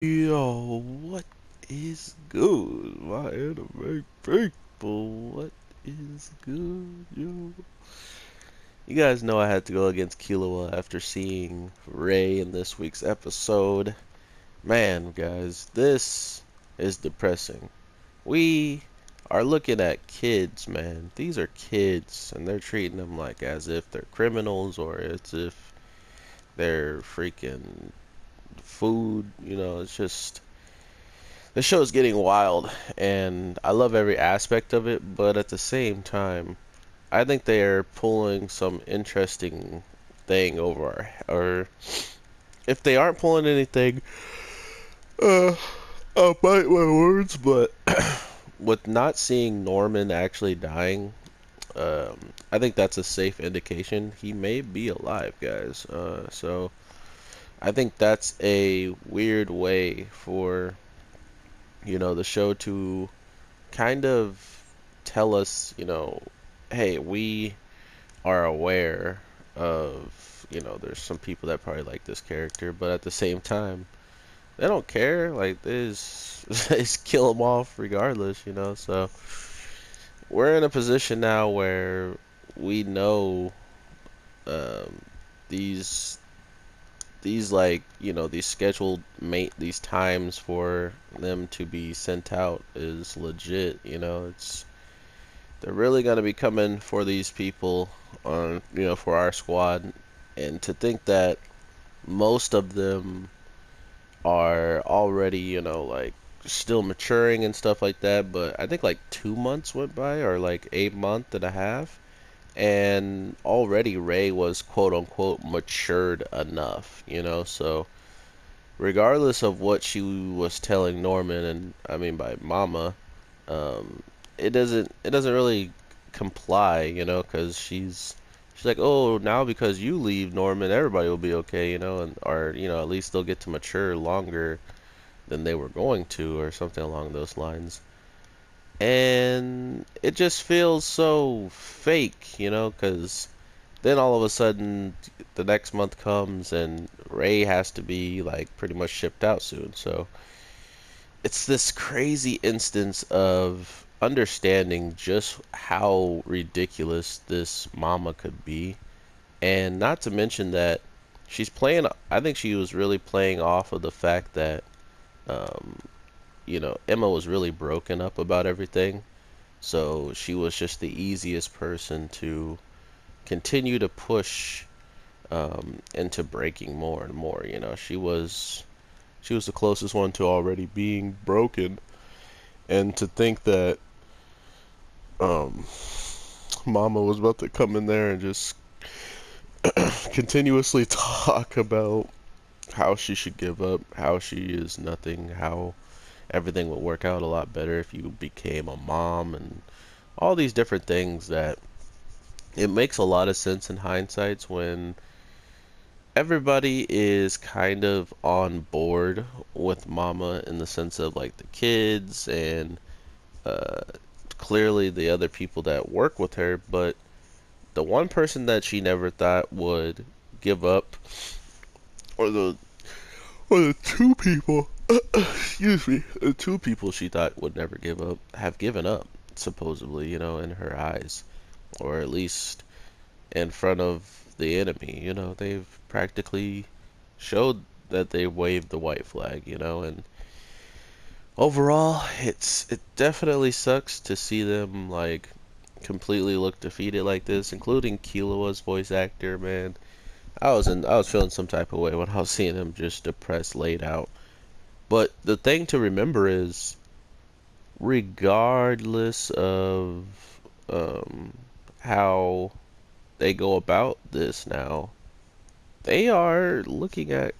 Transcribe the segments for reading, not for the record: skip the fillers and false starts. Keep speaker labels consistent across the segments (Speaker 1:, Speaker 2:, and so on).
Speaker 1: Yo, what is good, my anime people? What is good, yo? You guys know I had to go against Killua after seeing Ray in this week's episode. Man, guys, this is depressing. We are looking at kids, man. These are kids, and they're treating them like as if they're criminals or as if they're freaking food. It's just the show's getting wild, and I love every aspect of it, but at the same time, I think they are pulling some interesting thing over or if they aren't pulling anything, uh, I'll bite my words, but with not seeing Norman actually dying, I think that's a safe indication he may be alive, guys. So I think that's a weird way for, the show to kind of tell us, hey, we are aware of, there's some people that probably like this character, but at the same time, they don't care. Like, they just kill them off regardless, So we're in a position now where we know um, these like these scheduled mate these times for them to be sent out is legit. It's they're really going to be coming for these people on, for our squad. And to think that most of them are already, like still maturing and stuff like that. But I think like 2 months went by, or like a month and a half. And already Ray was quote unquote matured enough, So regardless of what she was telling Norman, and I mean by Mama, um, it doesn't really comply, because she's like, oh, now because you leave, Norman, everybody will be okay, and or at least they'll get to mature longer than they were going to, or something along those lines. And it just feels so fake, because then all of a sudden the next month comes and Ray has to be like pretty much shipped out soon. So it's this crazy instance of understanding just how ridiculous this mama could be. And not to mention that she's playing, I think she was really playing off of the fact that, um, Emma was really broken up about everything. So she was just the easiest person to continue to push into breaking more and more. She was the closest one to already being broken. And to think that um, Mama was about to come in there and just continuously talk about how she should give up, how she is nothing, how everything would work out a lot better if you became a mom, and all these different things that it makes a lot of sense in hindsight when everybody is kind of on board with Mama in the sense of like the kids and uh, clearly the other people that work with her, but the one person that she never thought would give up, or the two people, excuse me, the two people she thought would never give up, have given up, supposedly, in her eyes, or at least in front of the enemy. They've practically showed that they waved the white flag, and overall, it definitely sucks to see them like completely look defeated like this, including Killua's voice actor, man. I was feeling some type of way when I was seeing him just depressed, laid out. But the thing to remember is, regardless of um, how they go about this now, they are looking at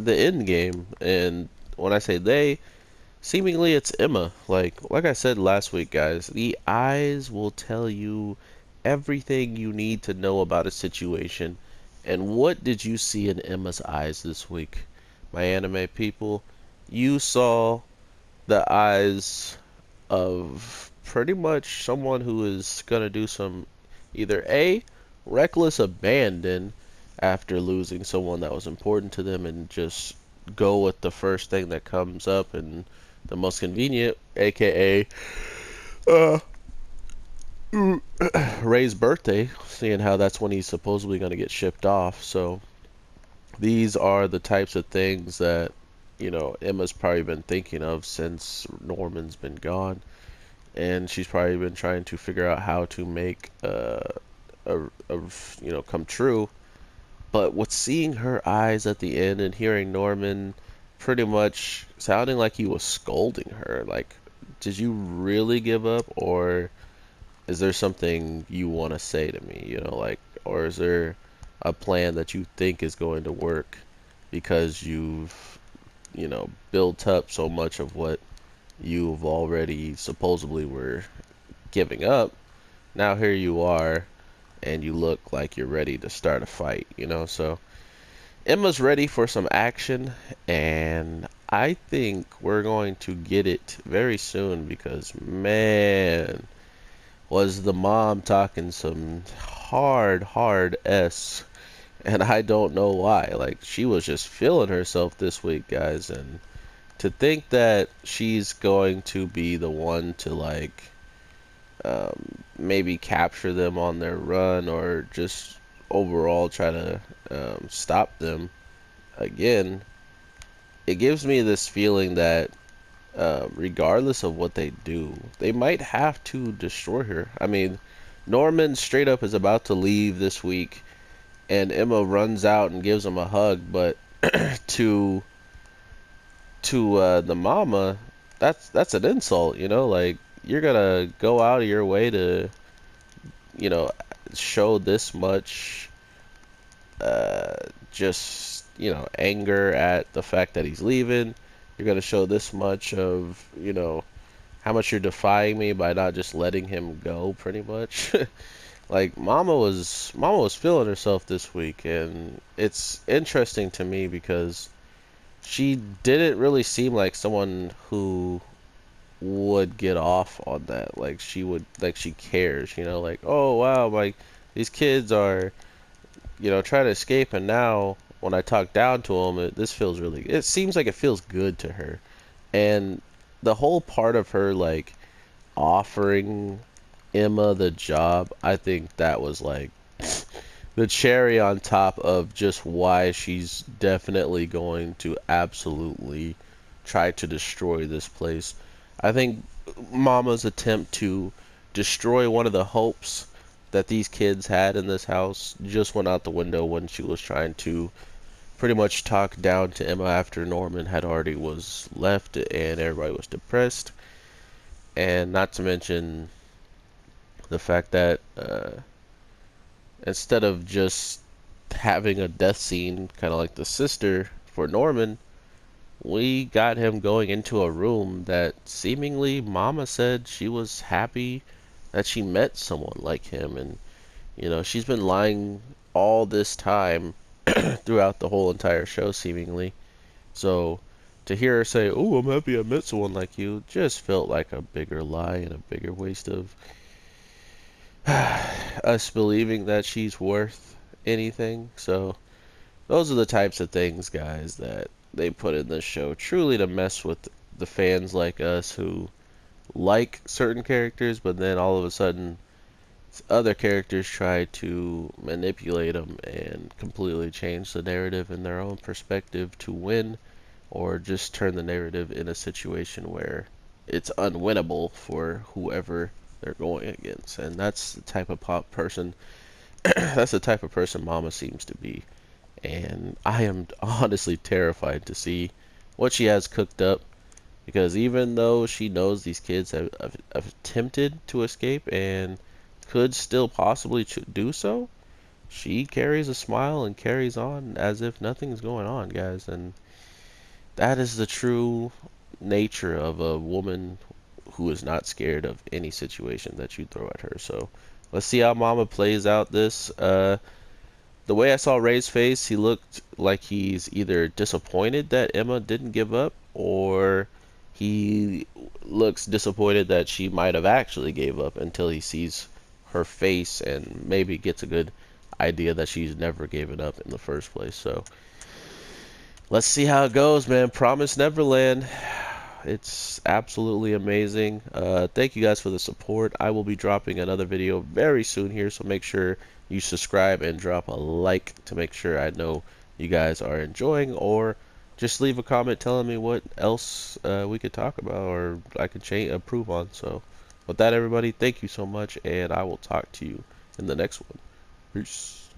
Speaker 1: the end game. And when I say they, seemingly it's Emma. Like I said last week, guys, the eyes will tell you everything you need to know about a situation. And what did you see in Emma's eyes this week, my anime people? You saw the eyes of pretty much someone who is gonna do some either A, reckless abandon after losing someone that was important to them and just go with the first thing that comes up and the most convenient, aka uh, Ray's birthday, seeing how that's when he's supposedly going to get shipped off. So these are the types of things that, Emma's probably been thinking of since Norman's been gone, and she's probably been trying to figure out how to make come true. But with seeing her eyes at the end and hearing Norman pretty much sounding like he was scolding her, like, did you really give up, or is there something you want to say to me, like, or is there a plan that you think is going to work because you've, built up so much of what you've already supposedly were giving up. Now here you are, and you look like you're ready to start a fight, so Emma's ready for some action, and I think we're going to get it very soon because, man, was the mom talking some hard S, and I don't know why. Like, she was just feeling herself this week, guys, and to think that she's going to be the one to, like, maybe capture them on their run or just overall try to stop them again, it gives me this feeling that regardless of what they do, they might have to destroy her. I mean, Norman straight up is about to leave this week, and Emma runs out and gives him a hug, but to the mama, that's an insult, like, you're gonna go out of your way to, you know, show this much uh, just, anger at the fact that he's leaving. You're gonna show this much of, how much you're defying me by not just letting him go, pretty much. Like, Mama was feeling herself this week, and it's interesting to me because she didn't really seem like someone who would get off on that. Like, she cares, like, oh wow, like, these kids are, trying to escape, and now when I talk down to them, it seems like it feels good to her. And the whole part of her, like, offering Emma the job, I think that was like the cherry on top of just why she's definitely going to absolutely try to destroy this place. I think Mama's attempt to destroy one of the hopes that these kids had in this house just went out the window when she was trying to pretty much talk down to Emma after Norman had already was left and everybody was depressed. And not to mention the fact that instead of just having a death scene, kind of like the sister for Norman, we got him going into a room that seemingly Mama said she was happy that she met someone like him. And, she's been lying all this time throughout the whole entire show, seemingly. So to hear her say, "Oh, I'm happy I met someone like you," just felt like a bigger lie and a bigger waste of us believing that she's worth anything. So those are the types of things, guys, that they put in this show truly to mess with the fans like us who like certain characters, but then all of a sudden other characters try to manipulate them and completely change the narrative in their own perspective to win, or just turn the narrative in a situation where it's unwinnable for whoever they're going against. And that's the type of pop person that's the type of person Mama seems to be. And I am honestly terrified to see what she has cooked up, because even though she knows these kids have attempted to escape and could still possibly do so, she carries a smile and carries on as if nothing's going on, guys. And that is the true nature of a woman who is not scared of any situation that you throw at her. So let's see how Mama plays out this. The way I saw Ray's face, he looked like he's either disappointed that Emma didn't give up, or he looks disappointed that she might have actually gave up until he sees her face and maybe gets a good idea that she's never given up in the first place. So let's see how it goes, man. Promise Neverland. It's absolutely amazing. Thank you guys for the support. I will be dropping another video very soon here, so make sure you subscribe and drop a like to make sure I know you guys are enjoying, or just leave a comment telling me what else we could talk about or I could change, improve on. So, with that, everybody, thank you so much, and I will talk to you in the next one. Peace.